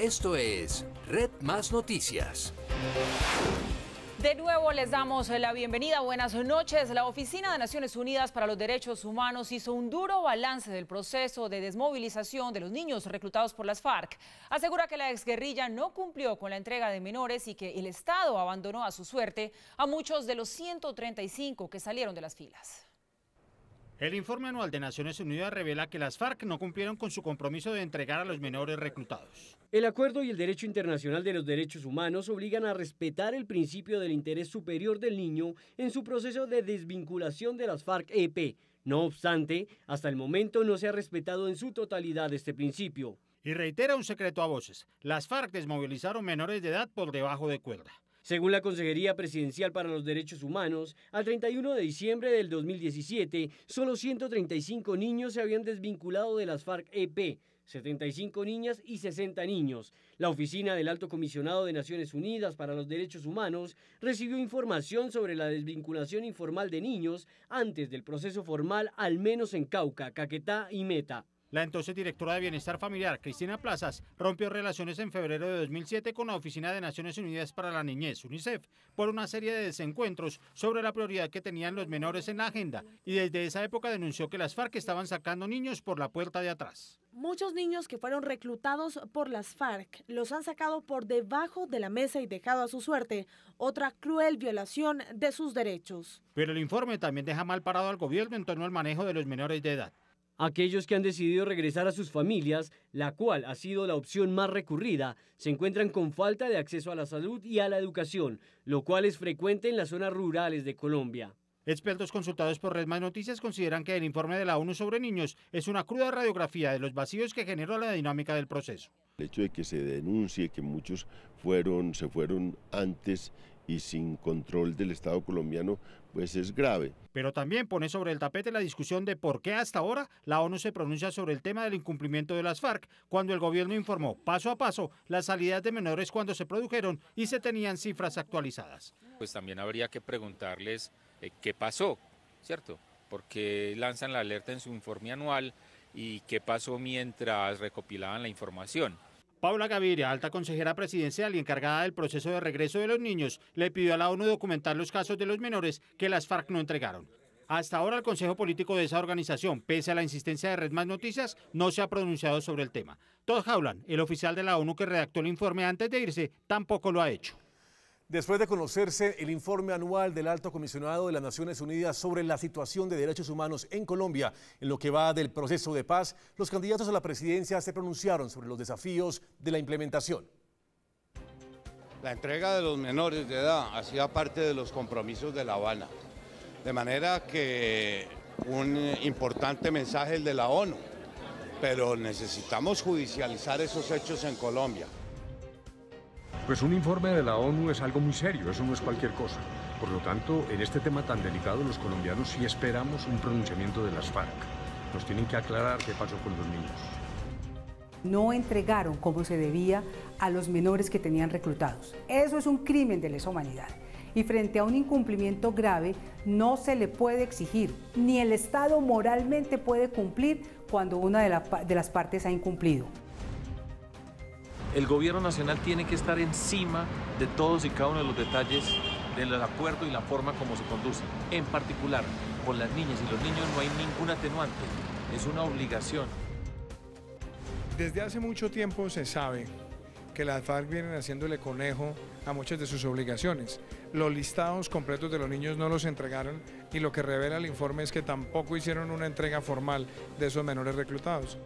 Esto es Red Más Noticias. De nuevo les damos la bienvenida. Buenas noches. La Oficina de Naciones Unidas para los Derechos Humanos hizo un duro balance del proceso de desmovilización de los niños reclutados por las FARC. Asegura que la exguerrilla no cumplió con la entrega de menores y que el Estado abandonó a su suerte a muchos de los 135 que salieron de las filas. El informe anual de Naciones Unidas revela que las FARC no cumplieron con su compromiso de entregar a los menores reclutados. El acuerdo y el derecho internacional de los derechos humanos obligan a respetar el principio del interés superior del niño en su proceso de desvinculación de las FARC-EP. No obstante, hasta el momento no se ha respetado en su totalidad este principio. Y reitera un secreto a voces: las FARC desmovilizaron menores de edad por debajo de cuerda. Según la Consejería Presidencial para los Derechos Humanos, al 31 de diciembre del 2017, solo 135 niños se habían desvinculado de las FARC-EP, 75 niñas y 60 niños. La Oficina del Alto Comisionado de Naciones Unidas para los Derechos Humanos recibió información sobre la desvinculación informal de niños antes del proceso formal, al menos en Cauca, Caquetá y Meta. La entonces directora de Bienestar Familiar, Cristina Plazas, rompió relaciones en febrero de 2007 con la Oficina de Naciones Unidas para la Niñez, UNICEF, por una serie de desencuentros sobre la prioridad que tenían los menores en la agenda, y desde esa época denunció que las FARC estaban sacando niños por la puerta de atrás. Muchos niños que fueron reclutados por las FARC los han sacado por debajo de la mesa y dejado a su suerte, otra cruel violación de sus derechos. Pero el informe también deja mal parado al gobierno en torno al manejo de los menores de edad. Aquellos que han decidido regresar a sus familias, la cual ha sido la opción más recurrida, se encuentran con falta de acceso a la salud y a la educación, lo cual es frecuente en las zonas rurales de Colombia. Expertos consultados por Red Más Noticias consideran que el informe de la ONU sobre niños es una cruda radiografía de los vacíos que generó la dinámica del proceso. El hecho de que se denuncie que muchos se fueron antes y sin control del Estado colombiano, pues es grave. Pero también pone sobre el tapete la discusión de por qué hasta ahora la ONU se pronuncia sobre el tema del incumplimiento de las FARC, cuando el gobierno informó paso a paso las salidas de menores cuando se produjeron y se tenían cifras actualizadas. Pues también habría que preguntarles qué pasó, ¿cierto? ¿Por qué lanzan la alerta en su informe anual y qué pasó mientras recopilaban la información? Paula Gaviria, alta consejera presidencial y encargada del proceso de regreso de los niños, le pidió a la ONU documentar los casos de los menores que las FARC no entregaron. Hasta ahora el Consejo Político de esa organización, pese a la insistencia de Red Más Noticias, no se ha pronunciado sobre el tema. Todd Howland, el oficial de la ONU que redactó el informe antes de irse, tampoco lo ha hecho. Después de conocerse el informe anual del Alto Comisionado de las Naciones Unidas sobre la situación de derechos humanos en Colombia, en lo que va del proceso de paz, los candidatos a la presidencia se pronunciaron sobre los desafíos de la implementación. La entrega de los menores de edad hacía parte de los compromisos de La Habana, de manera que un importante mensaje el de la ONU, pero necesitamos judicializar esos hechos en Colombia. Pues un informe de la ONU es algo muy serio, eso no es cualquier cosa. Por lo tanto, en este tema tan delicado, los colombianos sí esperamos un pronunciamiento de las FARC. Nos tienen que aclarar qué pasó con los niños. No entregaron como se debía a los menores que tenían reclutados. Eso es un crimen de lesa humanidad. Y frente a un incumplimiento grave, no se le puede exigir, ni el Estado moralmente puede cumplir cuando una de las partes ha incumplido. El gobierno nacional tiene que estar encima de todos y cada uno de los detalles del acuerdo y la forma como se conduce. En particular, con las niñas y los niños no hay ningún atenuante, es una obligación. Desde hace mucho tiempo se sabe que las FARC vienen haciéndole conejo a muchas de sus obligaciones. Los listados completos de los niños no los entregaron y lo que revela el informe es que tampoco hicieron una entrega formal de esos menores reclutados.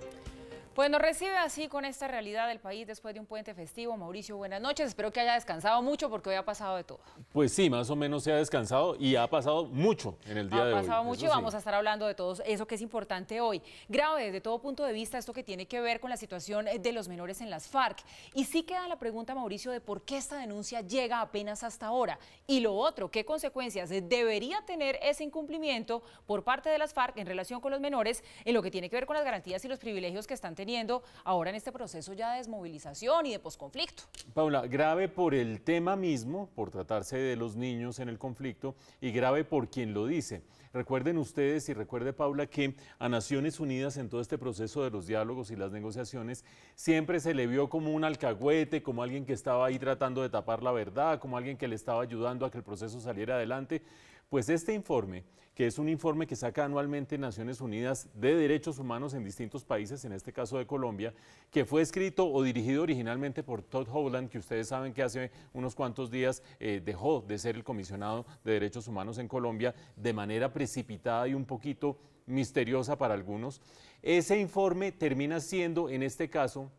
Pues nos recibe así con esta realidad del país después de un puente festivo. Mauricio, buenas noches. Espero que haya descansado mucho porque hoy ha pasado de todo. Pues sí, más o menos se ha descansado y ha pasado mucho en el día de hoy. Ha pasado mucho y vamos a estar hablando de todo eso que es importante hoy. Grave desde todo punto de vista esto que tiene que ver con la situación de los menores en las FARC. Y sí queda la pregunta, Mauricio, de por qué esta denuncia llega apenas hasta ahora. Y lo otro, ¿qué consecuencias debería tener ese incumplimiento por parte de las FARC en relación con los menores en lo que tiene que ver con las garantías y los privilegios que están teniendo teniendo ahora en este proceso ya de desmovilización y de posconflicto. Paula, grave por el tema mismo, por tratarse de los niños en el conflicto, y grave por quien lo dice. Recuerden ustedes y recuerde Paula que a Naciones Unidas en todo este proceso de los diálogos y las negociaciones siempre se le vio como un alcahuete, como alguien que estaba ahí tratando de tapar la verdad, como alguien que le estaba ayudando a que el proceso saliera adelante. Pues este informe, que es un informe que saca anualmente Naciones Unidas de Derechos Humanos en distintos países, en este caso de Colombia, que fue escrito o dirigido originalmente por Todd Howland, que ustedes saben que hace unos cuantos días dejó de ser el comisionado de Derechos Humanos en Colombia de manera precipitada y un poquito misteriosa para algunos. Ese informe termina siendo, en este caso,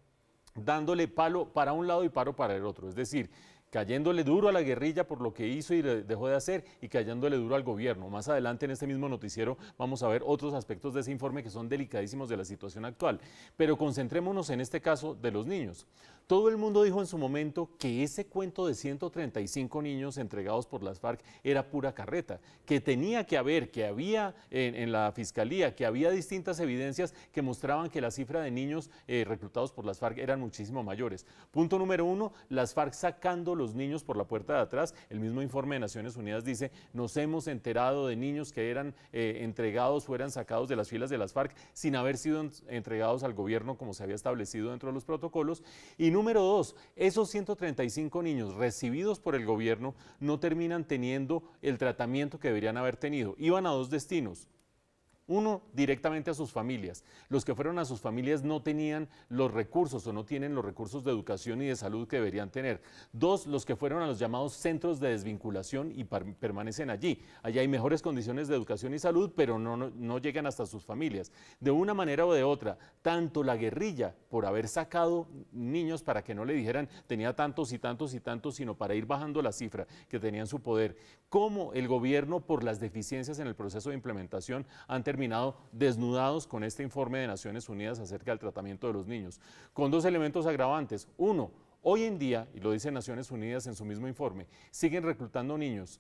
dándole palo para un lado y palo para el otro, es decir, cayéndole duro a la guerrilla por lo que hizo y dejó de hacer y cayéndole duro al gobierno. Más adelante en este mismo noticiero vamos a ver otros aspectos de ese informe que son delicadísimos de la situación actual. Pero concentrémonos en este caso de los niños. Todo el mundo dijo en su momento que ese cuento de 135 niños entregados por las FARC era pura carreta, que tenía que haber, que había en la fiscalía, que había distintas evidencias que mostraban que la cifra de niños reclutados por las FARC eran muchísimo mayores. Punto número 1, las FARC sacando los niños por la puerta de atrás. El mismo informe de Naciones Unidas dice, nos hemos enterado de niños que eran entregados o eran sacados de las filas de las FARC sin haber sido entregados al gobierno como se había establecido dentro de los protocolos. Y número 2, esos 135 niños recibidos por el gobierno no terminan teniendo el tratamiento que deberían haber tenido. Iban a dos destinos. Uno, directamente a sus familias. Los que fueron a sus familias no tenían los recursos o no tienen los recursos de educación y de salud que deberían tener. Dos, los que fueron a los llamados centros de desvinculación y permanecen allí. Allí hay mejores condiciones de educación y salud, pero no llegan hasta sus familias. De una manera o de otra, tanto la guerrilla, por haber sacado niños para que no le dijeran tenía tantos y tantos y tantos, sino para ir bajando la cifra que tenía en su poder, como el gobierno, por las deficiencias en el proceso de implementación, han terminado desnudados con este informe de Naciones Unidas acerca del tratamiento de los niños, con dos elementos agravantes. Uno, hoy en día, y lo dice Naciones Unidas en su mismo informe, siguen reclutando niños.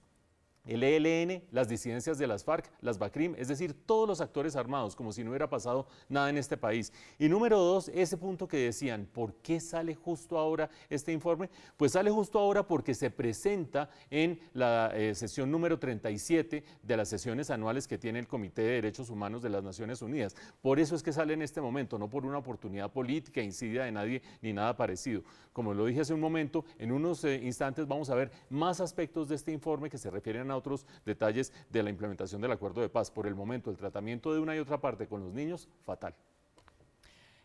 El ELN, las disidencias de las FARC, las BACRIM, es decir, todos los actores armados, como si no hubiera pasado nada en este país. Y número 2, ese punto que decían, ¿por qué sale justo ahora este informe? Pues sale justo ahora porque se presenta en la sesión número 37 de las sesiones anuales que tiene el Comité de Derechos Humanos de las Naciones Unidas. Por eso es que sale en este momento, no por una oportunidad política, insidia de nadie, ni nada parecido. Como lo dije hace un momento, en unos instantes vamos a ver más aspectos de este informe que se refieren a otros detalles de la implementación del acuerdo de paz. Por el momento, el tratamiento de una y otra parte con los niños, fatal.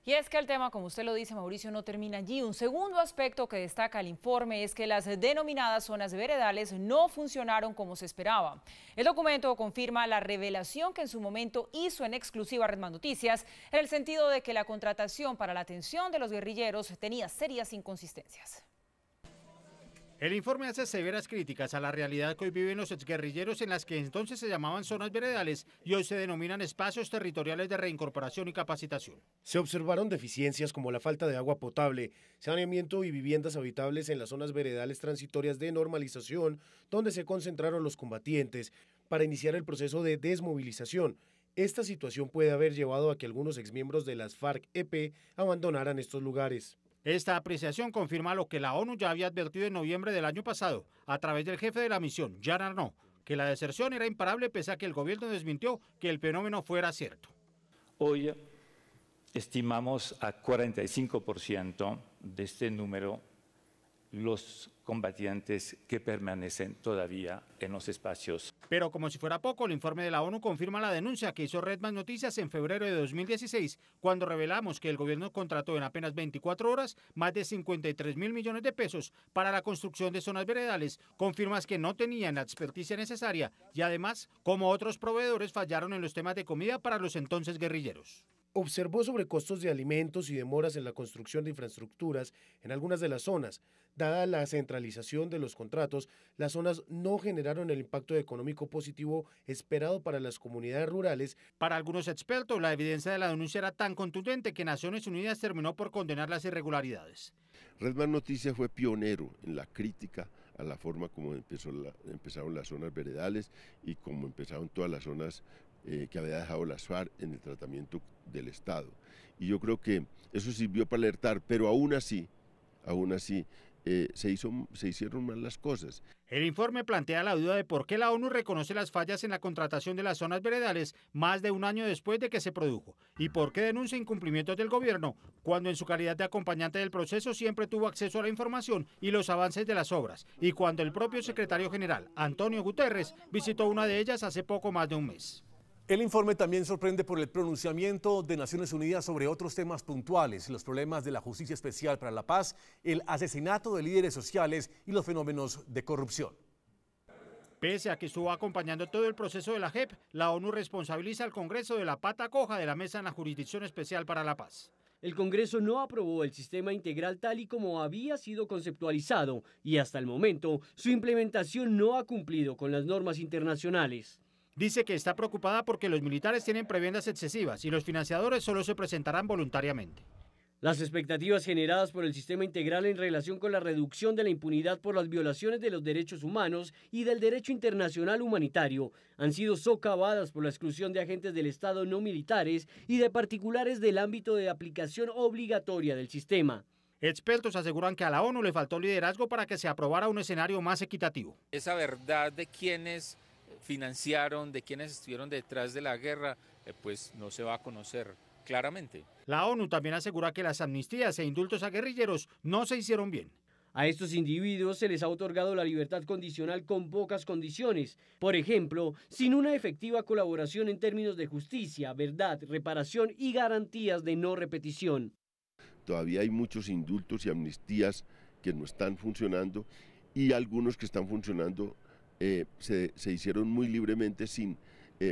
Y es que el tema, como usted lo dice, Mauricio, no termina allí. Un segundo aspecto que destaca el informe es que las denominadas zonas veredales no funcionaron como se esperaba. El documento confirma la revelación que en su momento hizo en exclusiva Red Más Noticias, en el sentido de que la contratación para la atención de los guerrilleros tenía serias inconsistencias. El informe hace severas críticas a la realidad que hoy viven los exguerrilleros en las que entonces se llamaban zonas veredales y hoy se denominan espacios territoriales de reincorporación y capacitación. Se observaron deficiencias como la falta de agua potable, saneamiento y viviendas habitables en las zonas veredales transitorias de normalización, donde se concentraron los combatientes para iniciar el proceso de desmovilización. Esta situación puede haber llevado a que algunos exmiembros de las FARC-EP abandonaran estos lugares. Esta apreciación confirma lo que la ONU ya había advertido en noviembre del año pasado, a través del jefe de la misión, Jean Arnaud, que la deserción era imparable pese a que el gobierno desmintió que el fenómeno fuera cierto. Hoy estimamos a 45% de este número los combatientes que permanecen todavía en los espacios. Pero como si fuera poco, el informe de la ONU confirma la denuncia que hizo Red Más Noticias en febrero de 2016, cuando revelamos que el gobierno contrató en apenas 24 horas más de 53.000 millones de pesos para la construcción de zonas veredales. Confirmas que no tenían la experticia necesaria y además, como otros proveedores, fallaron en los temas de comida para los entonces guerrilleros. Observó sobrecostos de alimentos y demoras en la construcción de infraestructuras en algunas de las zonas. Dada la centralización de los contratos, las zonas no generaron el impacto económico positivo esperado para las comunidades rurales. Para algunos expertos, la evidencia de la denuncia era tan contundente que Naciones Unidas terminó por condenar las irregularidades. Red Más Noticias fue pionero en la crítica a la forma como empezaron las zonas veredales y como empezaron todas las zonas que había dejado las FARC en el tratamiento del Estado. Y yo creo que eso sirvió para alertar, pero aún así se hicieron mal las cosas. El informe plantea la duda de por qué la ONU reconoce las fallas en la contratación de las zonas veredales más de un año después de que se produjo y por qué denuncia incumplimientos del gobierno cuando en su calidad de acompañante del proceso siempre tuvo acceso a la información y los avances de las obras y cuando el propio secretario general, Antonio Guterres, visitó una de ellas hace poco más de un mes. El informe también sorprende por el pronunciamiento de Naciones Unidas sobre otros temas puntuales, los problemas de la Justicia Especial para la Paz, el asesinato de líderes sociales y los fenómenos de corrupción. Pese a que estuvo acompañando todo el proceso de la JEP, la ONU responsabiliza al Congreso de la pata coja de la Mesa en la Jurisdicción Especial para la Paz. El Congreso no aprobó el sistema integral tal y como había sido conceptualizado y hasta el momento su implementación no ha cumplido con las normas internacionales. Dice que está preocupada porque los militares tienen prebendas excesivas y los financiadores solo se presentarán voluntariamente. Las expectativas generadas por el sistema integral en relación con la reducción de la impunidad por las violaciones de los derechos humanos y del derecho internacional humanitario han sido socavadas por la exclusión de agentes del Estado no militares y de particulares del ámbito de aplicación obligatoria del sistema. Expertos aseguran que a la ONU le faltó liderazgo para que se aprobara un escenario más equitativo. Esa verdad de quienes financiaron, de quienes estuvieron detrás de la guerra, pues no se va a conocer claramente. La ONU también asegura que las amnistías e indultos a guerrilleros no se hicieron bien. A estos individuos se les ha otorgado la libertad condicional con pocas condiciones. Por ejemplo, sin una efectiva colaboración en términos de justicia, verdad, reparación y garantías de no repetición. Todavía hay muchos indultos y amnistías que no están funcionando y algunos que están funcionando se hicieron muy libremente sin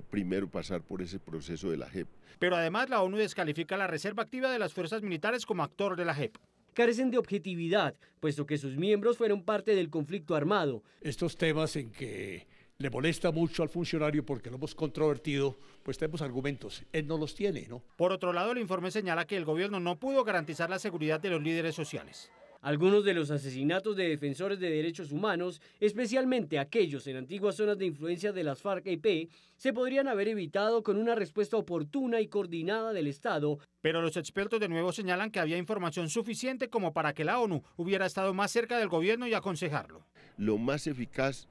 primero pasar por ese proceso de la JEP. Pero además la ONU descalifica la reserva activa de las fuerzas militares como actor de la JEP. Carecen de objetividad, puesto que sus miembros fueron parte del conflicto armado. Estos temas en que le molesta mucho al funcionario porque lo hemos controvertido, pues tenemos argumentos. Él no los tiene, ¿no? Por otro lado, el informe señala que el gobierno no pudo garantizar la seguridad de los líderes sociales. Algunos de los asesinatos de defensores de derechos humanos, especialmente aquellos en antiguas zonas de influencia de las FARC-EP, se podrían haber evitado con una respuesta oportuna y coordinada del Estado. Pero los expertos de nuevo señalan que había información suficiente como para que la ONU hubiera estado más cerca del gobierno y aconsejarlo. Lo más eficaz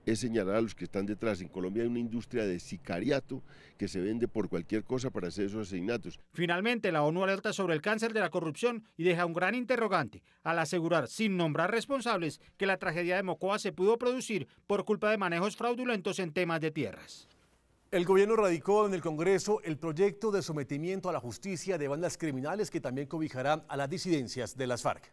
es señalar a los que están detrás. En Colombia hay una industria de sicariato que se vende por cualquier cosa para hacer esos asesinatos. Finalmente, la ONU alerta sobre el cáncer de la corrupción y deja un gran interrogante al asegurar, sin nombrar responsables, que la tragedia de Mocoa se pudo producir por culpa de manejos fraudulentos en temas de tierras. El gobierno radicó en el Congreso el proyecto de sometimiento a la justicia de bandas criminales que también cobijará a las disidencias de las FARC.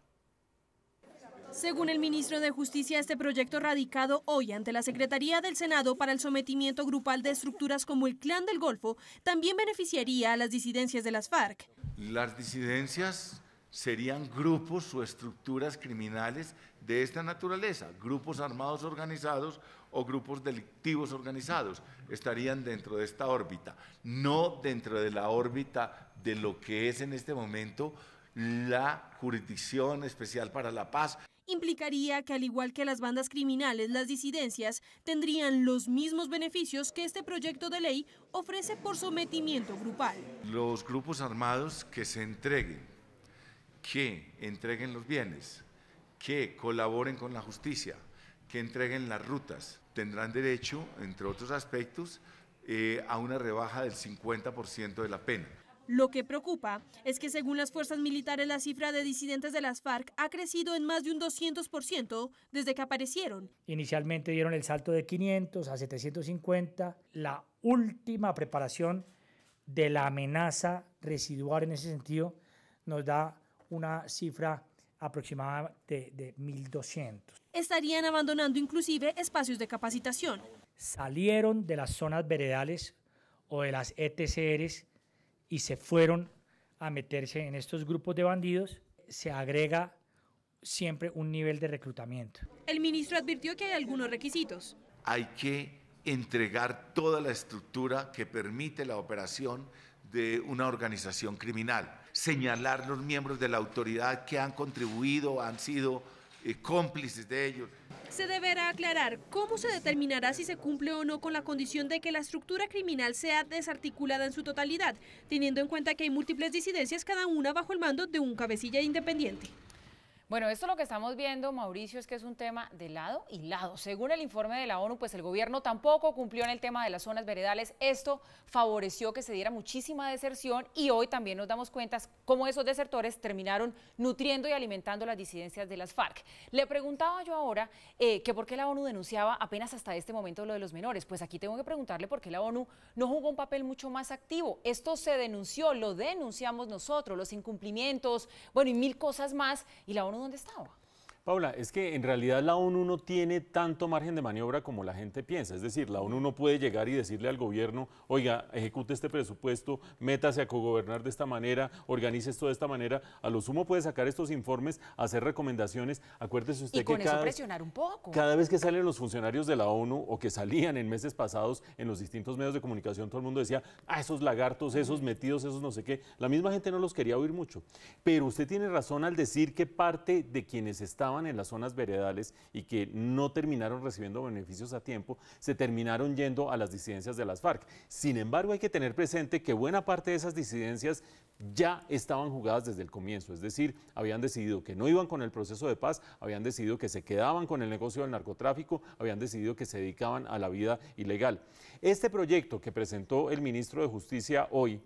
Según el ministro de Justicia, este proyecto radicado hoy ante la Secretaría del Senado para el sometimiento grupal de estructuras como el Clan del Golfo también beneficiaría a las disidencias de las FARC. Las disidencias serían grupos o estructuras criminales de esta naturaleza, grupos armados organizados o grupos delictivos organizados, estarían dentro de esta órbita, no dentro de la órbita de lo que es en este momento la Jurisdicción Especial para la Paz. Implicaría que, al igual que las bandas criminales, las disidencias tendrían los mismos beneficios que este proyecto de ley ofrece por sometimiento grupal. Los grupos armados que se entreguen, que entreguen los bienes, que colaboren con la justicia, que entreguen las rutas, tendrán derecho, entre otros aspectos, a una rebaja del 50% de la pena. Lo que preocupa es que, según las fuerzas militares, la cifra de disidentes de las FARC ha crecido en más de un 200% desde que aparecieron. Inicialmente dieron el salto de 500 a 750. La última preparación de la amenaza residual en ese sentido nos da una cifra aproximada de 1.200. Estarían abandonando inclusive espacios de capacitación. Salieron de las zonas veredales o de las ETCRs y se fueron a meterse en estos grupos de bandidos. Se agrega siempre un nivel de reclutamiento. El ministro advirtió que hay algunos requisitos. Hay que entregar toda la estructura que permite la operación de una organización criminal, señalar los miembros de la autoridad que han contribuido, han sido cómplices de ellos. Se deberá aclarar cómo se determinará si se cumple o no con la condición de que la estructura criminal sea desarticulada en su totalidad, teniendo en cuenta que hay múltiples disidencias, cada una bajo el mando de un cabecilla independiente. Bueno, esto lo que estamos viendo, Mauricio, es que es un tema de lado y lado. Según el informe de la ONU, pues el gobierno tampoco cumplió en el tema de las zonas veredales. Esto favoreció que se diera muchísima deserción y hoy también nos damos cuenta cómo esos desertores terminaron nutriendo y alimentando las disidencias de las FARC. Le preguntaba yo ahora que por qué la ONU denunciaba apenas hasta este momento lo de los menores. Pues aquí tengo que preguntarle por qué la ONU no jugó un papel mucho más activo. Esto se denunció, lo denunciamos nosotros, los incumplimientos, bueno, y mil cosas más, y la ONU, ¿dónde estaba? Paula, es que en realidad la ONU no tiene tanto margen de maniobra como la gente piensa. Es decir, la ONU no puede llegar y decirle al gobierno, oiga, ejecute este presupuesto, métase a cogobernar de esta manera, organice esto de esta manera. A lo sumo puede sacar estos informes, hacer recomendaciones. Acuérdese usted y con que eso presionar un poco. Cada vez que salen los funcionarios de la ONU o que salían en meses pasados en los distintos medios de comunicación, todo el mundo decía, esos lagartos, esos metidos, esos no sé qué. La misma gente no los quería oír mucho. Pero usted tiene razón al decir que parte de quienes estaban en las zonas veredales y que no terminaron recibiendo beneficios a tiempo, se terminaron yendo a las disidencias de las FARC. Sin embargo, hay que tener presente que buena parte de esas disidencias ya estaban jugadas desde el comienzo, es decir, habían decidido que no iban con el proceso de paz, habían decidido que se quedaban con el negocio del narcotráfico, habían decidido que se dedicaban a la vida ilegal. Este proyecto que presentó el ministro de Justicia hoy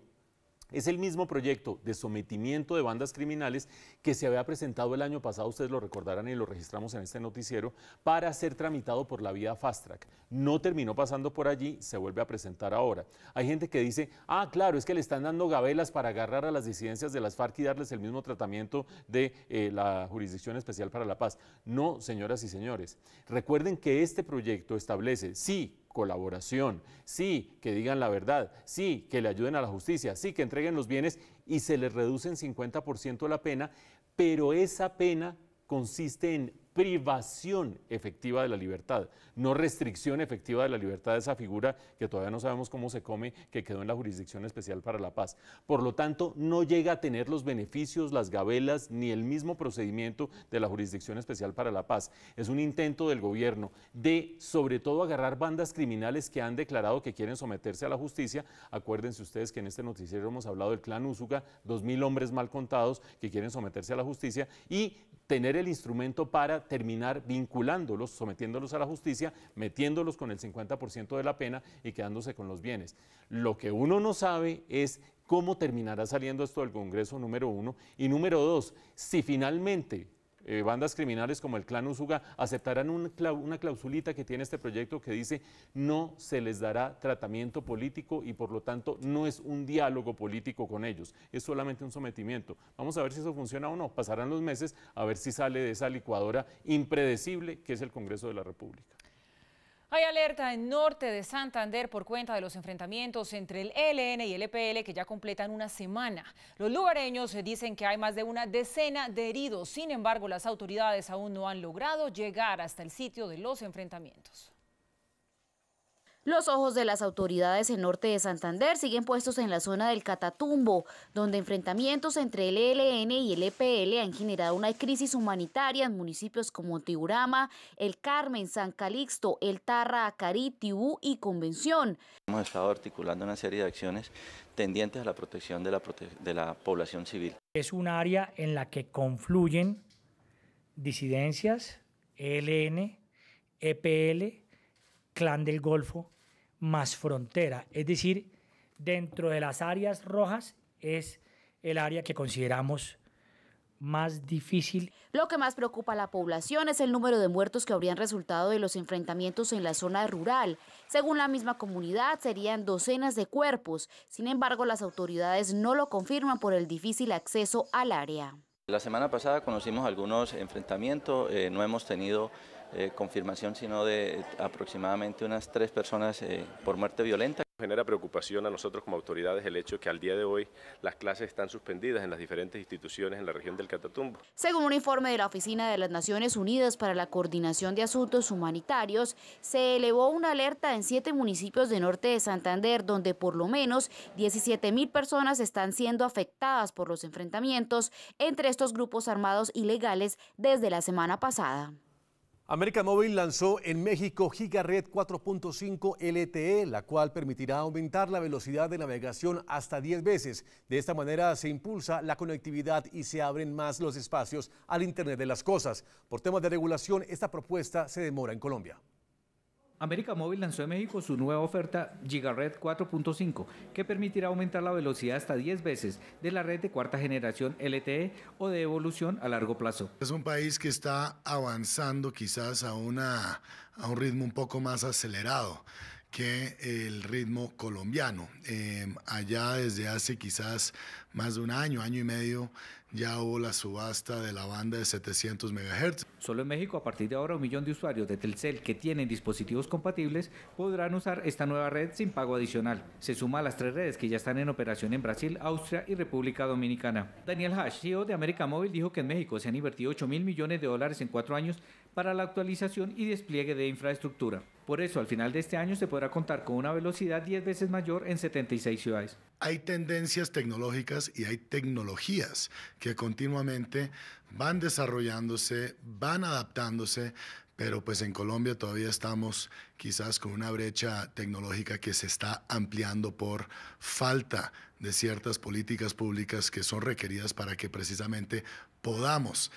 es el mismo proyecto de sometimiento de bandas criminales que se había presentado el año pasado, ustedes lo recordarán y lo registramos en este noticiero, para ser tramitado por la vía Fast Track. No terminó pasando por allí, se vuelve a presentar ahora. Hay gente que dice, claro, es que le están dando gabelas para agarrar a las disidencias de las FARC y darles el mismo tratamiento de la Jurisdicción Especial para la Paz. No, señoras y señores, recuerden que este proyecto establece, sí, colaboración, sí, que digan la verdad, sí, que le ayuden a la justicia, sí, que entreguen los bienes y se les reduce en 50% la pena, pero esa pena consiste en privación efectiva de la libertad, no restricción efectiva de la libertad de esa figura que todavía no sabemos cómo se come, que quedó en la Jurisdicción Especial para la Paz. Por lo tanto, no llega a tener los beneficios, las gabelas, ni el mismo procedimiento de la Jurisdicción Especial para la Paz. Es un intento del gobierno de, sobre todo, agarrar bandas criminales que han declarado que quieren someterse a la justicia. Acuérdense ustedes que en este noticiero hemos hablado del clan Úsuga, 2.000 hombres mal contados que quieren someterse a la justicia y tener el instrumento para terminar vinculándolos, sometiéndolos a la justicia, metiéndolos con el 50% de la pena y quedándose con los bienes. Lo que uno no sabe es cómo terminará saliendo esto del Congreso, número uno, y número dos, si finalmente bandas criminales como el clan Úsuga aceptarán una clausulita que tiene este proyecto que dice no se les dará tratamiento político y por lo tanto no es un diálogo político con ellos, es solamente un sometimiento. Vamos a ver si eso funciona o no, pasarán los meses a ver si sale de esa licuadora impredecible que es el Congreso de la República. Hay alerta en norte de Santander por cuenta de los enfrentamientos entre el ELN y el EPL que ya completan una semana. Los lugareños dicen que hay más de una decena de heridos. Sin embargo, las autoridades aún no han logrado llegar hasta el sitio de los enfrentamientos. Los ojos de las autoridades en norte de Santander siguen puestos en la zona del Catatumbo, donde enfrentamientos entre el ELN y el EPL han generado una crisis humanitaria en municipios como Tiburama, El Carmen, San Calixto, El Tarra, Acarí, Tibú y Convención. Hemos estado articulando una serie de acciones tendientes a la protección de la población civil. Es un área en la que confluyen disidencias, ELN, EPL, Clan del Golfo, más frontera, es decir, dentro de las áreas rojas es el área que consideramos más difícil. Lo que más preocupa a la población es el número de muertos que habrían resultado de los enfrentamientos en la zona rural. Según la misma comunidad, serían docenas de cuerpos. Sin embargo, las autoridades no lo confirman por el difícil acceso al área. La semana pasada conocimos algunos enfrentamientos, no hemos tenido confirmación sino de aproximadamente unas 3 personas por muerte violenta. Genera preocupación a nosotros como autoridades el hecho que al día de hoy las clases están suspendidas en las diferentes instituciones en la región del Catatumbo. Según un informe de la Oficina de las Naciones Unidas para la Coordinación de Asuntos Humanitarios, se elevó una alerta en 7 municipios de norte de Santander, donde por lo menos 17.000 personas están siendo afectadas por los enfrentamientos entre estos grupos armados ilegales desde la semana pasada. América Móvil lanzó en México GigaRed 4.5 LTE, la cual permitirá aumentar la velocidad de navegación hasta 10 veces. De esta manera se impulsa la conectividad y se abren más los espacios al Internet de las cosas. Por temas de regulación, esta propuesta se demora en Colombia. América Móvil lanzó en México su nueva oferta GigaRed 4.5, que permitirá aumentar la velocidad hasta 10 veces de la red de cuarta generación LTE o de evolución a largo plazo. Es un país que está avanzando quizás a un ritmo un poco más acelerado que el ritmo colombiano. Allá desde hace quizás más de un año y medio, ya hubo la subasta de la banda de 700 MHz. Solo en México, a partir de ahora, 1 millón de usuarios de Telcel que tienen dispositivos compatibles podrán usar esta nueva red sin pago adicional. Se suma a las 3 redes que ya están en operación en Brasil, Austria y República Dominicana. Daniel Hash, CEO de América Móvil, dijo que en México se han invertido $8.000 millones en 4 años para la actualización y despliegue de infraestructura. Por eso, al final de este año se podrá contar con una velocidad 10 veces mayor en 76 ciudades. Hay tendencias tecnológicas y hay tecnologías que continuamente van desarrollándose, van adaptándose, pero pues en Colombia todavía estamos quizás con una brecha tecnológica que se está ampliando por falta de ciertas políticas públicas que son requeridas para que precisamente podamos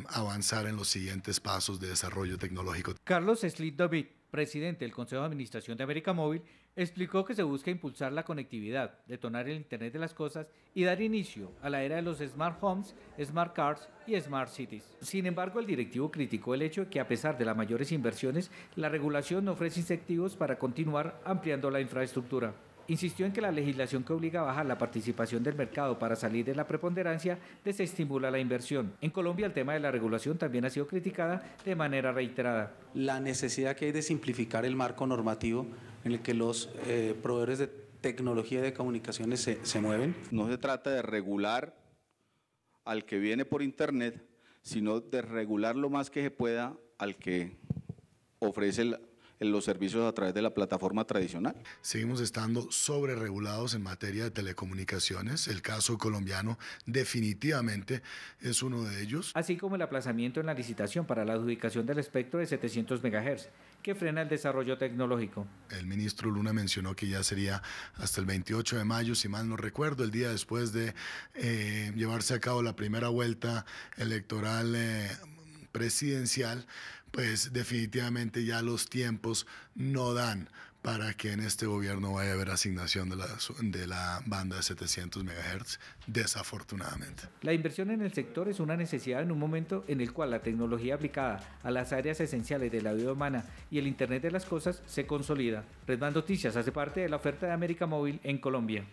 avanzar en los siguientes pasos de desarrollo tecnológico. Carlos Slit David, presidente del Consejo de Administración de América Móvil, explicó que se busca impulsar la conectividad, detonar el Internet de las cosas y dar inicio a la era de los Smart Homes, Smart Cars y Smart Cities. Sin embargo, el directivo criticó el hecho de que a pesar de las mayores inversiones, la regulación no ofrece incentivos para continuar ampliando la infraestructura. Insistió en que la legislación que obliga a bajar la participación del mercado para salir de la preponderancia desestimula la inversión. En Colombia el tema de la regulación también ha sido criticada de manera reiterada. La necesidad que hay de simplificar el marco normativo en el que los proveedores de tecnología y de comunicaciones se mueven. No se trata de regular al que viene por Internet, sino de regular lo más que se pueda al que ofrece los servicios a través de la plataforma tradicional. Seguimos estando sobreregulados en materia de telecomunicaciones. El caso colombiano definitivamente es uno de ellos. Así como el aplazamiento en la licitación para la adjudicación del espectro de 700 MHz, que frena el desarrollo tecnológico. El ministro Luna mencionó que ya sería hasta el 28 de mayo, si mal no recuerdo, el día después de llevarse a cabo la primera vuelta electoral presidencial, pues definitivamente ya los tiempos no dan para que en este gobierno vaya a haber asignación de la banda de 700 MHz, desafortunadamente. La inversión en el sector es una necesidad en un momento en el cual la tecnología aplicada a las áreas esenciales de la vida humana y el Internet de las cosas se consolida. Red Más Noticias hace parte de la oferta de América Móvil en Colombia.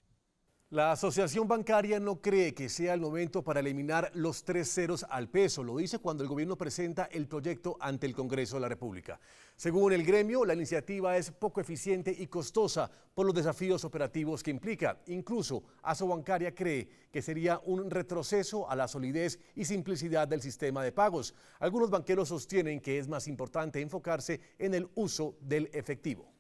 La Asociación Bancaria no cree que sea el momento para eliminar los 3 ceros al peso. Lo dice cuando el gobierno presenta el proyecto ante el Congreso de la República. Según el gremio, la iniciativa es poco eficiente y costosa por los desafíos operativos que implica. Incluso Asobancaria cree que sería un retroceso a la solidez y simplicidad del sistema de pagos. Algunos banqueros sostienen que es más importante enfocarse en el uso del efectivo.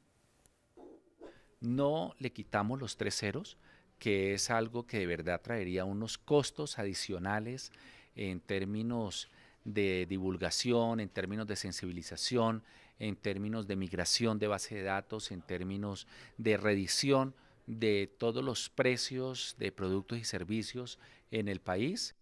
No le quitamos los 3 ceros, que es algo que de verdad traería unos costos adicionales en términos de divulgación, en términos de sensibilización, en términos de migración de base de datos, en términos de reedición de todos los precios de productos y servicios en el país.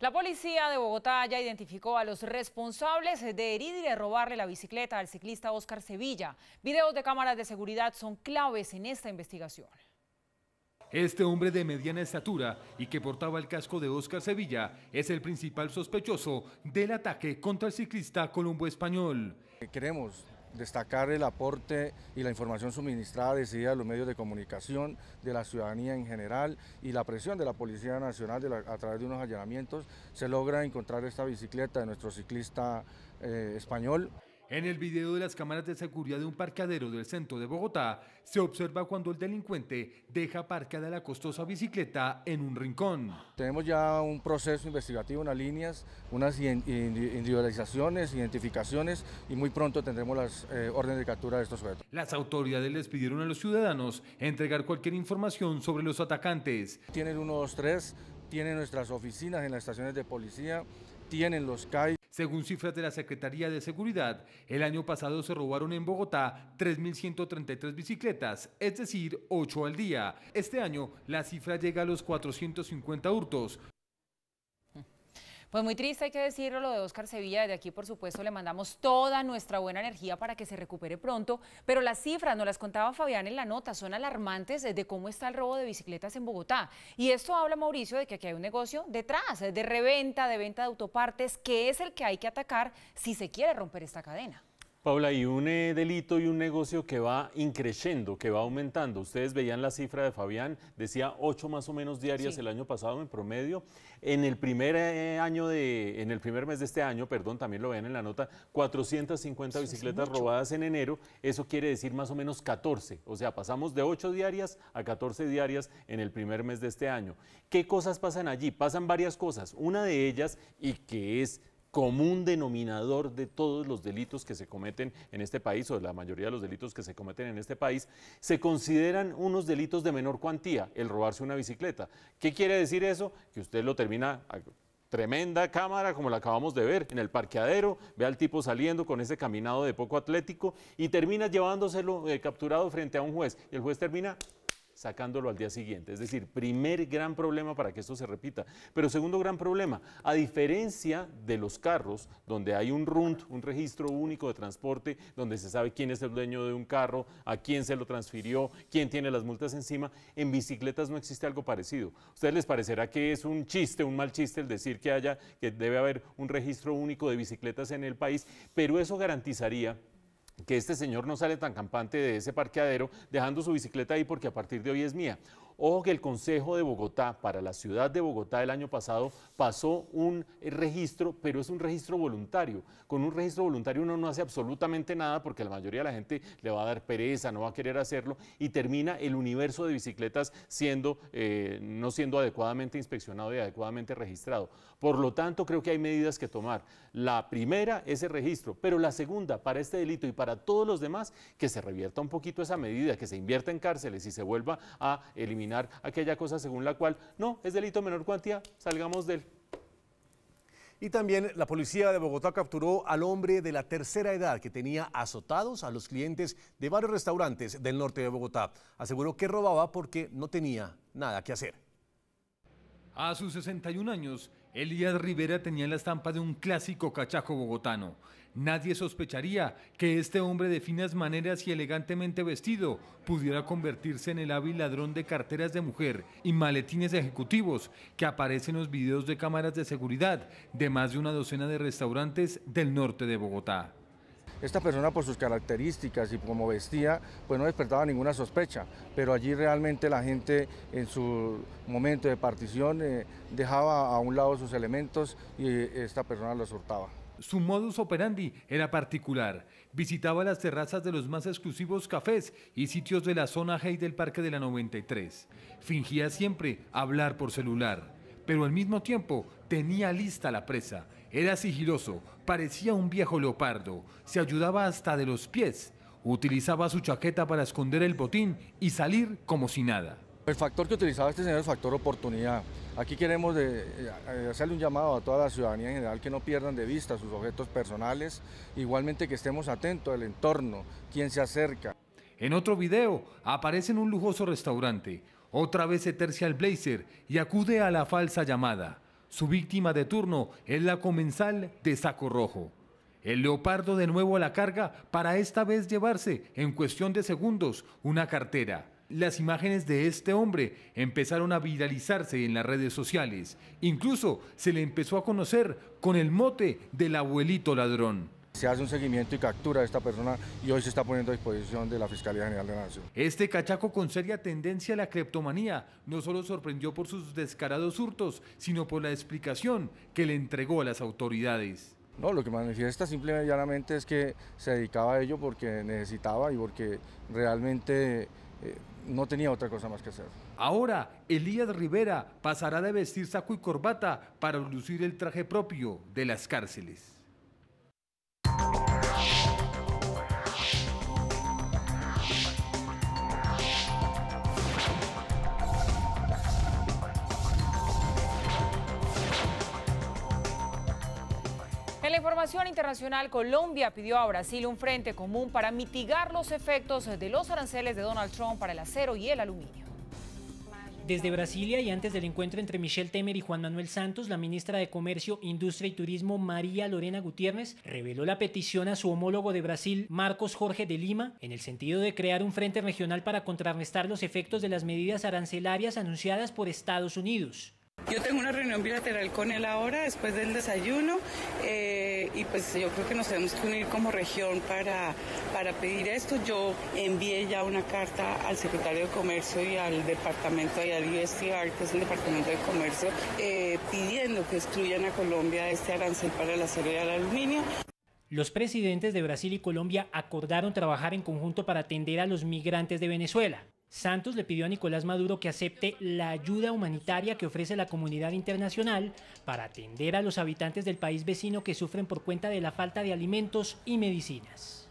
La policía de Bogotá ya identificó a los responsables de herir y de robarle la bicicleta al ciclista Óscar Sevilla. Videos de cámaras de seguridad son claves en esta investigación. Este hombre de mediana estatura y que portaba el casco de Óscar Sevilla es el principal sospechoso del ataque contra el ciclista colombo español. Queremos destacar el aporte y la información suministrada decidida a los medios de comunicación, de la ciudadanía en general y la presión de la Policía Nacional a través de unos allanamientos se logra encontrar esta bicicleta de nuestro ciclista español. En el video de las cámaras de seguridad de un parqueadero del centro de Bogotá, se observa cuando el delincuente deja aparcada la costosa bicicleta en un rincón. Tenemos ya un proceso investigativo, unas líneas, unas individualizaciones, identificaciones y muy pronto tendremos las órdenes de captura de estos sujetos. Las autoridades les pidieron a los ciudadanos entregar cualquier información sobre los atacantes. Tienen 123, tienen nuestras oficinas en las estaciones de policía, tienen los CAI. Según cifras de la Secretaría de Seguridad, el año pasado se robaron en Bogotá 3.133 bicicletas, es decir, 8 al día. Este año la cifra llega a los 450 hurtos. Pues muy triste, hay que decirlo, lo de Óscar Sevilla. Desde aquí, por supuesto, le mandamos toda nuestra buena energía para que se recupere pronto, pero las cifras, nos las contaba Fabián en la nota, son alarmantes de cómo está el robo de bicicletas en Bogotá. Y esto habla, Mauricio, de que aquí hay un negocio detrás, de reventa, de venta de autopartes, que es el que hay que atacar si se quiere romper esta cadena. Paula, y un delito y un negocio que va increciendo, que va aumentando. Ustedes veían la cifra de Fabián, decía 8 más o menos diarias el año pasado en promedio. En el primer mes de este año, también lo vean en la nota, 450 bicicletas robadas en enero. Eso quiere decir más o menos 14. O sea, pasamos de 8 diarias a 14 diarias en el primer mes de este año. ¿Qué cosas pasan allí? Pasan varias cosas. Una de ellas, y que es común denominador de todos los delitos que se cometen en este país, o de la mayoría de los delitos que se cometen en este país, se consideran unos delitos de menor cuantía, el robarse una bicicleta. ¿Qué quiere decir eso? Que usted lo termina, tremenda cámara como la acabamos de ver, en el parqueadero, ve al tipo saliendo con ese caminado de poco atlético y termina llevándoselo capturado frente a un juez, y el juez termina sacándolo al día siguiente. Es decir, primer gran problema para que esto se repita. Pero segundo gran problema, a diferencia de los carros, donde hay un RUNT, un registro único de transporte, donde se sabe quién es el dueño de un carro, a quién se lo transfirió, quién tiene las multas encima, en bicicletas no existe algo parecido. ¿A ustedes les parecerá que es un chiste, un mal chiste el decir que debe haber un registro único de bicicletas en el país? Pero eso garantizaría que este señor no sale tan campante de ese parqueadero dejando su bicicleta ahí porque a partir de hoy es mía. Ojo que el Consejo de Bogotá, para la ciudad de Bogotá el año pasado, pasó un registro, pero es un registro voluntario. Con un registro voluntario uno no hace absolutamente nada porque la mayoría de la gente le va a dar pereza, no va a querer hacerlo y termina el universo de bicicletas no siendo adecuadamente inspeccionado y adecuadamente registrado. Por lo tanto, creo que hay medidas que tomar. La primera es el registro, pero la segunda, para este delito y para todos los demás, que se revierta un poquito esa medida, que se invierta en cárceles y se vuelva a eliminar aquella cosa según la cual no, es delito menor cuantía, salgamos de él. Y también la policía de Bogotá capturó al hombre de la tercera edad que tenía azotados a los clientes de varios restaurantes del norte de Bogotá. Aseguró que robaba porque no tenía nada que hacer. A sus 61 años, Elías Rivera tenía la estampa de un clásico cachaco bogotano. Nadie sospecharía que este hombre de finas maneras y elegantemente vestido pudiera convertirse en el hábil ladrón de carteras de mujer y maletines ejecutivos que aparece en los videos de cámaras de seguridad de más de una docena de restaurantes del norte de Bogotá. Esta persona, por sus características y como vestía, pues no despertaba ninguna sospecha, pero allí realmente la gente en su momento de partición dejaba a un lado sus elementos y esta persona los hurtaba. Su modus operandi era particular. Visitaba las terrazas de los más exclusivos cafés y sitios de la zona Hey del Parque de la 93. Fingía siempre hablar por celular, pero al mismo tiempo tenía lista la presa. Era sigiloso, parecía un viejo leopardo, se ayudaba hasta de los pies, utilizaba su chaqueta para esconder el botín y salir como si nada. El factor que utilizaba este señor es el factor oportunidad. Aquí queremos hacerle un llamado a toda la ciudadanía en general que no pierdan de vista sus objetos personales, igualmente que estemos atentos al entorno, quién se acerca. En otro video aparece en un lujoso restaurante, otra vez se tercia el blazer y acude a la falsa llamada. Su víctima de turno es la comensal de saco rojo. El leopardo de nuevo a la carga para esta vez llevarse en cuestión de segundos una cartera. Las imágenes de este hombre empezaron a viralizarse en las redes sociales. Incluso se le empezó a conocer con el mote del abuelito ladrón. Se hace un seguimiento y captura de esta persona y hoy se está poniendo a disposición de la Fiscalía General de la Nación. Este cachaco con seria tendencia a la cleptomanía no solo sorprendió por sus descarados hurtos, sino por la explicación que le entregó a las autoridades. No, lo que manifiesta simple y llanamente es que se dedicaba a ello porque necesitaba y porque realmente no tenía otra cosa más que hacer. Ahora, Elías Rivera pasará de vestir saco y corbata para lucir el traje propio de las cárceles. El la información internacional, Colombia pidió a Brasil un frente común para mitigar los efectos de los aranceles de Donald Trump para el acero y el aluminio. Desde Brasilia y antes del encuentro entre Michel Temer y Juan Manuel Santos, la ministra de Comercio, Industria y Turismo, María Lorena Gutiérrez, reveló la petición a su homólogo de Brasil, Marcos Jorge de Lima, en el sentido de crear un frente regional para contrarrestar los efectos de las medidas arancelarias anunciadas por Estados Unidos. Yo tengo una reunión bilateral con él ahora, después del desayuno, y pues yo creo que nos tenemos que unir como región para pedir esto. Yo envié ya una carta al secretario de Comercio y al departamento, y al USTR, que es el departamento de Comercio, pidiendo que excluyan a Colombia de este arancel para el acero y el aluminio. Los presidentes de Brasil y Colombia acordaron trabajar en conjunto para atender a los migrantes de Venezuela. Santos le pidió a Nicolás Maduro que acepte la ayuda humanitaria que ofrece la comunidad internacional para atender a los habitantes del país vecino que sufren por cuenta de la falta de alimentos y medicinas.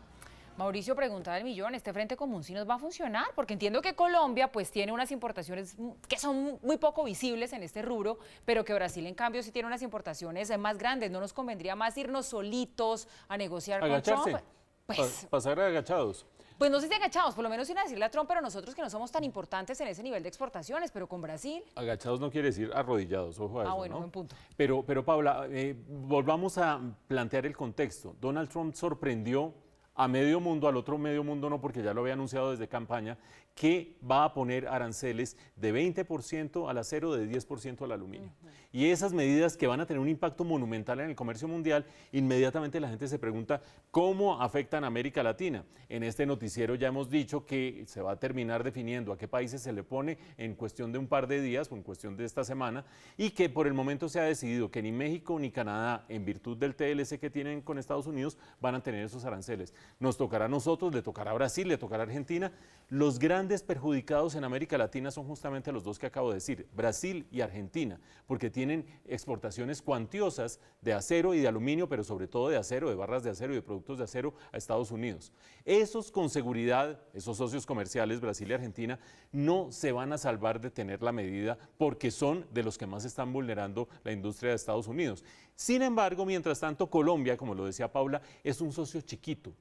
Mauricio, pregunta del millón, ¿este frente común sí nos va a funcionar? Porque entiendo que Colombia pues tiene unas importaciones que son muy poco visibles en este rubro, pero que Brasil en cambio sí tiene unas importaciones más grandes. ¿No nos convendría más irnos solitos a negociar con Trump? Pues, pasar agachados. Pues no sé si agachados, por lo menos sin decirle a Trump, pero nosotros que no somos tan importantes en ese nivel de exportaciones, pero con Brasil. Agachados no quiere decir arrodillados, ojo a eso, bueno, ¿no? buen punto. Pero Paula, volvamos a plantear el contexto. Donald Trump sorprendió a medio mundo, al otro medio mundo no, porque ya lo había anunciado desde campaña, que va a poner aranceles de 20% al acero, de 10% al aluminio. Y esas medidas que van a tener un impacto monumental en el comercio mundial, inmediatamente la gente se pregunta cómo afectan a América Latina. En este noticiero ya hemos dicho que se va a terminar definiendo a qué países se le pone en cuestión de un par de días o en cuestión de esta semana, y que por el momento se ha decidido que ni México ni Canadá, en virtud del TLC que tienen con Estados Unidos, van a tener esos aranceles. Nos tocará a nosotros, le tocará a Brasil, le tocará a Argentina. Los grandes perjudicados en América Latina son justamente los dos que acabo de decir, Brasil y Argentina, porque tienen exportaciones cuantiosas de acero y de aluminio, pero sobre todo de acero, de barras de acero y de productos de acero a Estados Unidos. Esos con seguridad, esos socios comerciales, Brasil y Argentina, no se van a salvar de tener la medida porque son de los que más están vulnerando la industria de Estados Unidos. Sin embargo, mientras tanto, Colombia, como lo decía Paula, es un socio chiquito.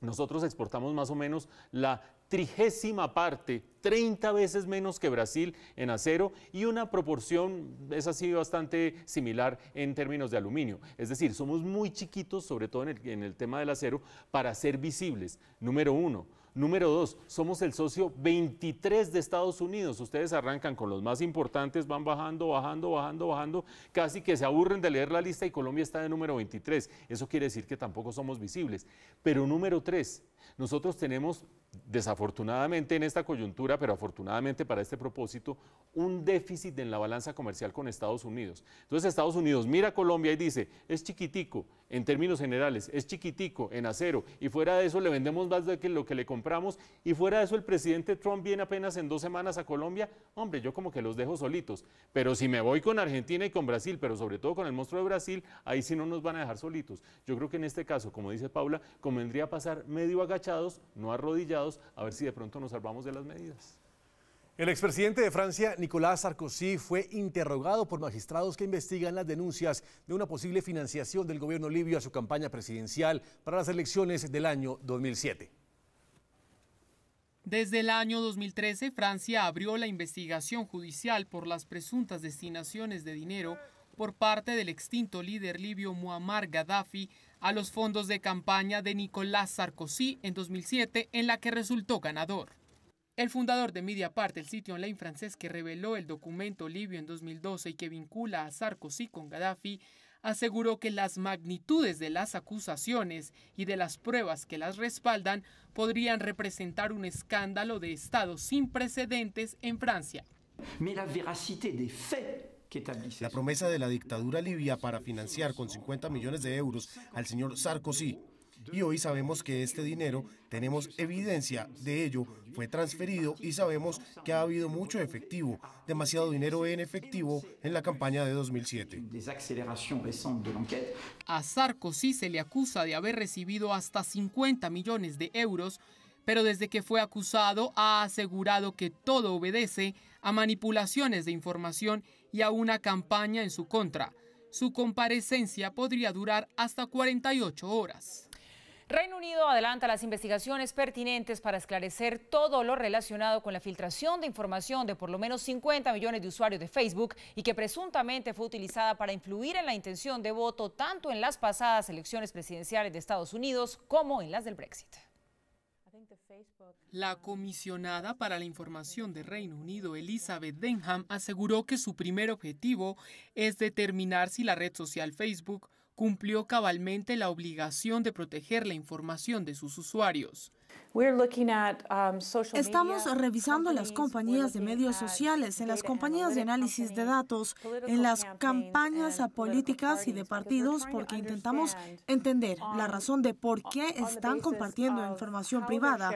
Nosotros exportamos más o menos la 30ª parte, 30 veces menos que Brasil en acero, y una proporción es así bastante similar en términos de aluminio. Es decir, somos muy chiquitos, sobre todo en el tema del acero, para ser visibles, número uno. Número dos, somos el socio 23 de Estados Unidos. Ustedes arrancan con los más importantes, van bajando, casi que se aburren de leer la lista y Colombia está de número 23. Eso quiere decir que tampoco somos visibles. Pero número tres, nosotros tenemos, desafortunadamente en esta coyuntura, pero afortunadamente para este propósito, un déficit en la balanza comercial con Estados Unidos. Entonces Estados Unidos mira a Colombia y dice, es chiquitico, en términos generales, es chiquitico en acero, y fuera de eso le vendemos más de lo que le compramos, y fuera de eso el presidente Trump viene apenas en 2 semanas a Colombia. Hombre, yo como que los dejo solitos, pero si me voy con Argentina y con Brasil, pero sobre todo con el monstruo de Brasil, ahí sí no nos van a dejar solitos. Yo creo que en este caso, como dice Paula, convendría pasar medio agachados, no arrodillados, a ver si de pronto nos salvamos de las medidas. El expresidente de Francia, Nicolás Sarkozy, fue interrogado por magistrados que investigan las denuncias de una posible financiación del gobierno libio a su campaña presidencial para las elecciones del año 2007. Desde el año 2013, Francia abrió la investigación judicial por las presuntas destinaciones de dinero por parte del extinto líder libio Muammar Gaddafi a los fondos de campaña de Nicolás Sarkozy en 2007, en la que resultó ganador. El fundador de Mediapart, el sitio online francés que reveló el documento libio en 2012 y que vincula a Sarkozy con Gaddafi, aseguró que las magnitudes de las acusaciones y de las pruebas que las respaldan podrían representar un escándalo de Estado sin precedentes en Francia. La promesa de la dictadura libia para financiar con 50 millones de euros al señor Sarkozy. Y hoy sabemos que este dinero, tenemos evidencia de ello, fue transferido y sabemos que ha habido mucho efectivo, demasiado dinero en efectivo en la campaña de 2007. A Sarkozy se le acusa de haber recibido hasta 50 millones de euros, pero desde que fue acusado ha asegurado que todo obedece a manipulaciones de información y a una campaña en su contra. Su comparecencia podría durar hasta 48 horas. Reino Unido adelanta las investigaciones pertinentes para esclarecer todo lo relacionado con la filtración de información de por lo menos 50 millones de usuarios de Facebook y que presuntamente fue utilizada para influir en la intención de voto tanto en las pasadas elecciones presidenciales de Estados Unidos como en las del Brexit. La comisionada para la información de Reino Unido, Elizabeth Denham, aseguró que su primer objetivo es determinar si la red social Facebook cumplió cabalmente la obligación de proteger la información de sus usuarios. Estamos revisando las compañías de medios sociales, en las compañías de análisis de datos, en las campañas políticas y de partidos, porque intentamos entender la razón de por qué están compartiendo información privada.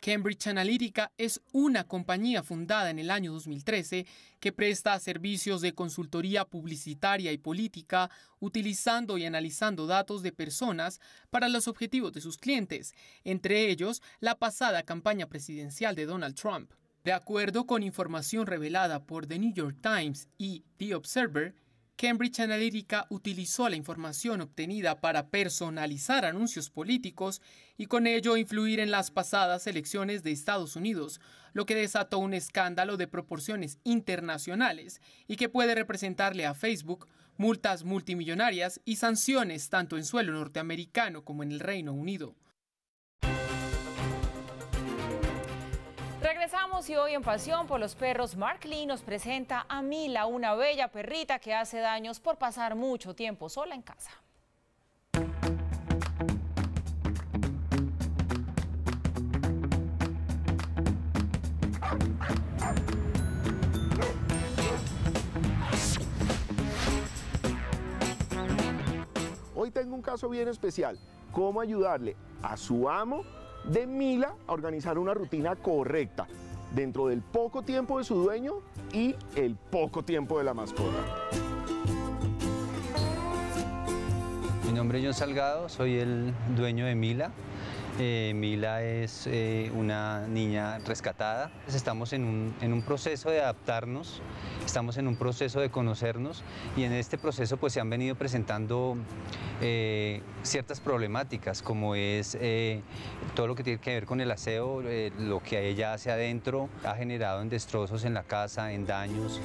Cambridge Analytica es una compañía fundada en el año 2013 que presta servicios de consultoría publicitaria y política, utilizando y analizando datos de personas para los objetivos de sus clientes, entre ellos la pasada campaña presidencial de Donald Trump. De acuerdo con información revelada por The New York Times y The Observer, Cambridge Analytica utilizó la información obtenida para personalizar anuncios políticos y con ello influir en las pasadas elecciones de Estados Unidos, lo que desató un escándalo de proporciones internacionales y que puede representarle a Facebook multas multimillonarias y sanciones tanto en suelo norteamericano como en el Reino Unido. Regresamos y hoy en Pasión por los Perros, Mark Lee nos presenta a Mila, una bella perrita que hace daños por pasar mucho tiempo sola en casa. Hoy tengo un caso bien especial, cómo ayudarle a su amo de Mila a organizar una rutina correcta dentro del poco tiempo de su dueño y el poco tiempo de la mascota. Mi nombre es John Salgado, soy el dueño de Mila. Mila es una niña rescatada. Estamos en un proceso de adaptarnos, estamos en un proceso de conocernos y en este proceso pues se han venido presentando ciertas problemáticas como es todo lo que tiene que ver con el aseo, lo que ella hace adentro ha generado en destrozos en la casa, en daños.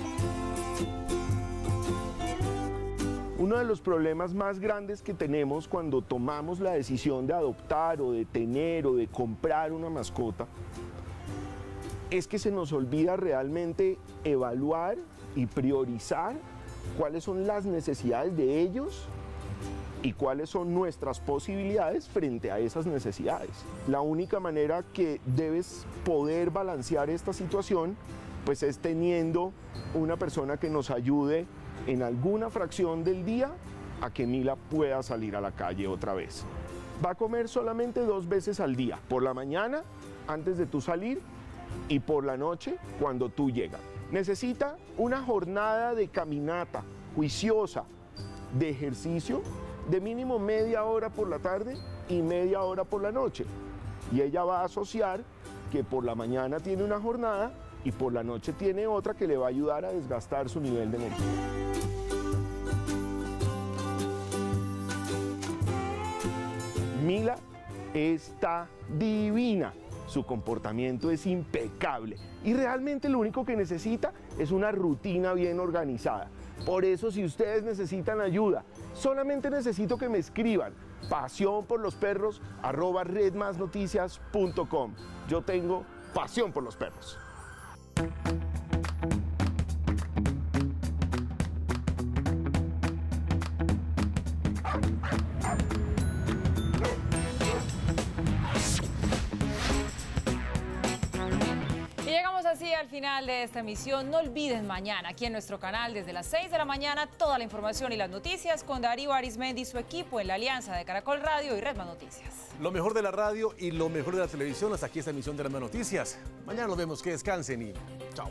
Uno de los problemas más grandes que tenemos cuando tomamos la decisión de adoptar o de tener o de comprar una mascota es que se nos olvida realmente evaluar y priorizar cuáles son las necesidades de ellos y cuáles son nuestras posibilidades frente a esas necesidades. La única manera que debes poder balancear esta situación pues es teniendo una persona que nos ayude en alguna fracción del día a que Mila pueda salir a la calle otra vez. Va a comer solamente 2 veces al día, por la mañana antes de tú salir y por la noche cuando tú llegas. Necesita una jornada de caminata juiciosa, de ejercicio, de mínimo media hora por la tarde y media hora por la noche. Y ella va a asociar que por la mañana tiene una jornada y por la noche tiene otra que le va a ayudar a desgastar su nivel de energía. Mila está divina, su comportamiento es impecable y realmente lo único que necesita es una rutina bien organizada. Por eso si ustedes necesitan ayuda, solamente necesito que me escriban pasionporlosperros@redmasnoticias.com. Yo tengo pasión por los perros. Y llegamos así al final de esta emisión. No olviden mañana aquí en nuestro canal desde las 6 de la mañana toda la información y las noticias con Darío Arizmendi y su equipo en la alianza de Caracol Radio y Red Más Noticias. Lo mejor de la radio y lo mejor de la televisión hasta aquí esta emisión de Red Más Noticias. Mañana nos vemos, que descansen y chao.